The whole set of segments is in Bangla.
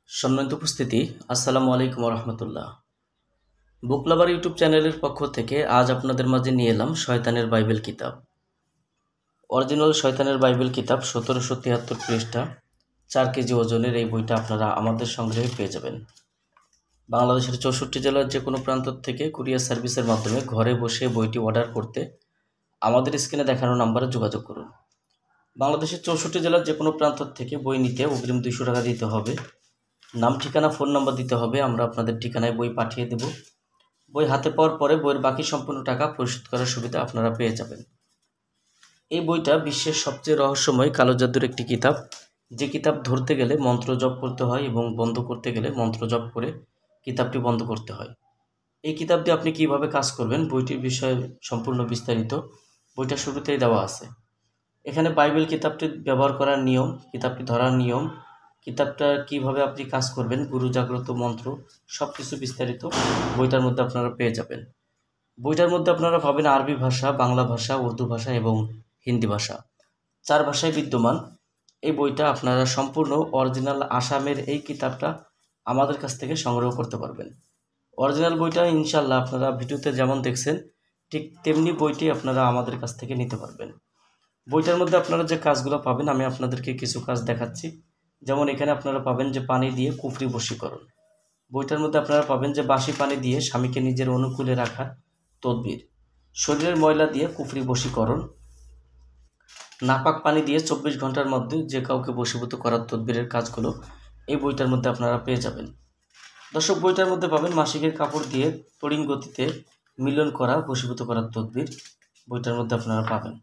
সম্মানিত উপস্থিতি, আসসালামু আলাইকুম রহমতুল্লাহ। বুক লাভার ইউটিউব চ্যানেলের পক্ষ থেকে আজ আপনাদের মাঝে নিয়ে এলাম শয়তানের বাইবেল কিতাব। অরিজিনাল শয়তানের বাইবেল কিতাব 1773 পৃষ্ঠা, 4 কেজি ওজনের এই বইটা আপনারা আমাদের সংগ্রহে পেয়ে যাবেন। বাংলাদেশের 64 জেলার যে কোনো প্রান্ত থেকে কুরিয়ার সার্ভিসের মাধ্যমে ঘরে বসে বইটি অর্ডার করতে আমাদের স্ক্রিনে দেখানো নাম্বারে যোগাযোগ করুন। বাংলাদেশের 64 জেলার যে কোনো প্রান্ত থেকে বই নিতে অগ্রিম 200 টাকা দিতে হবে। নাম, ঠিকানা, ফোন নাম্বার দিতে হবে। আমরা আপনাদের ঠিকানায় বই পাঠিয়ে দেব। বই হাতে পাওয়ার পরে বইয়ের বাকি সম্পূর্ণ টাকা পরিশোধ করার সুবিধা আপনারা পেয়ে যাবেন। এই বইটা বিশ্বের সবচেয়ে রহস্যময় কালো জাদুর একটি কিতাব, যে কিতাব ধরতে গেলে মন্ত্র জপ করতে হয় এবং বন্ধ করতে গেলে মন্ত্র জপ করে কিতাবটি বন্ধ করতে হয়। এই কিতাব দিয়ে আপনি কিভাবে কাজ করবেন, বইটির বিষয়ে সম্পূর্ণ বিস্তারিত বইটা শুরুতেই দেওয়া আছে। এখানে বাইবেল কিতাবটি ব্যবহার করার নিয়ম, কিতাবটি ধরার নিয়ম, কিতাবটা কিভাবে আপনি কাজ করবেন, গুরু জাগ্রত মন্ত্র, সব কিছু বিস্তারিত বইটার মধ্যে আপনারা পেয়ে যাবেন। বইটার মধ্যে আপনারা পাবেন আরবি ভাষা, বাংলা ভাষা, উর্দু ভাষা এবং হিন্দি ভাষা, 4 ভাষায় বিদ্যমান। এই বইটা আপনারা সম্পূর্ণ অরিজিনাল আসামের এই কিতাবটা আমাদের কাছ থেকে সংগ্রহ করতে পারবেন। অরিজিনাল বইটা ইনশাল্লাহ আপনারা ভিডিওতে যেমন দেখছেন ঠিক তেমনি বইটি আপনারা আমাদের কাছ থেকে নিতে পারবেন। বইটার মধ্যে আপনারা যে কাজগুলো পাবেন আমি আপনাদেরকে কিছু কাজ দেখাচ্ছি। যেমন এখানে আপনারা পাবেন যে পানি দিয়ে কুফরি বশীকরণ। বইটার মধ্যে আপনারা পাবেন যে বাসি পানি দিয়ে স্বামীকে নিজের অনুকূলে রাখা তদবির। শরীরের ময়লা দিয়ে কুফরি বশীকরণ। নাপাক পানি দিয়ে 24 ঘন্টার মধ্যে যে কাউকে বশীভূত করার তদবিরের কাজগুলো এই বইটার মধ্যে আপনারা পেয়ে যাবেন। দর্শক, বইটার মধ্যে পাবেন মাসিকের কাপড় দিয়ে তড়িৎ গতিতে মিলন করা বশীভূত করার তদবির। বইটার মধ্যে আপনারা পাবেন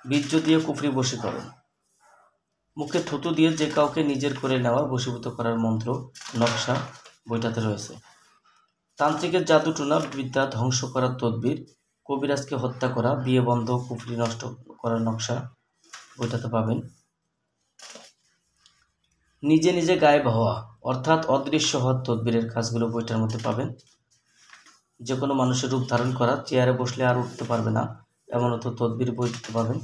বীর্য দিয়ে কুফরি বশীকরণ। মুখে থুতু দিয়ে যে কাউকে নিজের করে নেওয়া বশীভূত করার মন্ত্র নকশা বইটাতে রয়েছে। তান্ত্রিকের জাদুটোনা বিদ্যা ধ্বংস করার তদবির। কবিরাজকে হত্যা করা, বিয়ে বন্ধ, কুফরি নষ্ট করার নকশা বইটাতে পাবেন। নিজে নিজে গায়েব হওয়া অর্থাৎ অদৃশ্য হওয়ার তদবিরের কাজগুলো বইটার মধ্যে পাবেন। যে কোনো মানুষের রূপ ধারণ করা, চেয়ারে বসলে আর উঠতে পারবে না এমনও তো তদবির বইতে পাবেন।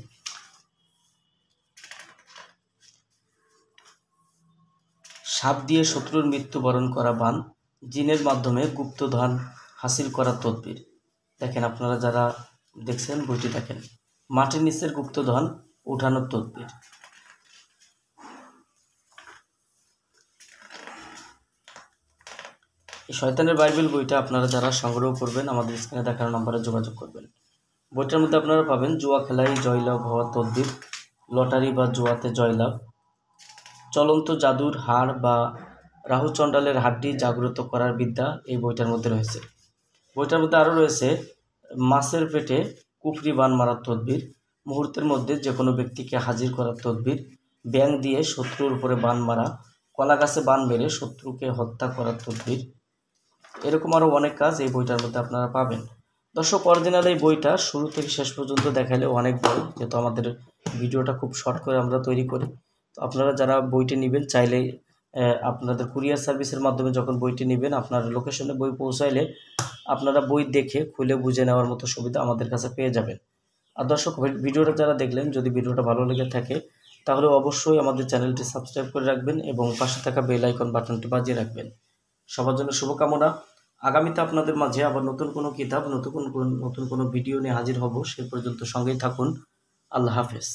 সাপ দিয়ে শত্রুর মৃত্যুবরণ করা বান, জিনের মাধ্যমে গুপ্তধন হাসিল করার তদবির। দেখেন, আপনারা যারা দেখছেন বইটি দেখেন, মাটির নিচের গুপ্তধন উঠানোর তদবির। এই শয়তানের বাইবেল বইটা আপনারা যারা সংগ্রহ করবেন আমাদের স্ক্রিনে দেখানো নম্বরে যোগাযোগ করবেন। বইটার মধ্যে আপনারা পাবেন জুয়া খেলায় জয়লাভ হওয়ার তদবির, লটারি বা জুয়াতে জয়লাভ, চলন্ত জাদুর হাড় বা রাহু চণ্ডালের হাড্ডি জাগ্রত করার বিদ্যা এই বইটার মধ্যে রয়েছে। বইটার মধ্যে আরও রয়েছে মাছের পেটে কুফরি বান মারার তদবির, মুহূর্তের মধ্যে যে কোনো ব্যক্তিকে হাজির করার তদবির, ব্যাং দিয়ে শত্রুর উপরে বান মারা, কলা গাছে বান মেরে শত্রুকে হত্যা করার তদবির। এরকম আরও অনেক কাজ এই বইটার মধ্যে আপনারা পাবেন। দর্শক, অরিজিনাল এই বইটা শুরু থেকে শেষ পর্যন্ত দেখালে অনেক বড়, যেহেতু আমাদের ভিডিওটা খুব শর্ট করে আমরা তৈরি করি। তো আপনারা যারা বইটি নেবেন চাইলে আপনাদের কুরিয়ার সার্ভিসের মাধ্যমে যখন বইটি নেবেন আপনার লোকেশনে বই পৌঁছাইলে আপনারা বই দেখে খুলে বুঝে নেওয়ার মতো সুবিধা আমাদের কাছে পেয়ে যাবেন। আর দর্শক, ভিডিওটা যারা দেখলেন, যদি ভিডিওটা ভালো লেগে থাকে তাহলে অবশ্যই আমাদের চ্যানেলটি সাবস্ক্রাইব করে রাখবেন এবং পাশে থাকা বেল আইকন বাটনটি বাজিয়ে রাখবেন। সবার জন্য শুভকামনা। আগামীতে আপনাদের মাঝে আবার নতুন কোনো কিতাব, নতুন কোনো ভিডিও নিয়ে হাজির হব। সে পর্যন্ত সঙ্গেই থাকুন। আল্লাহ হাফেজ।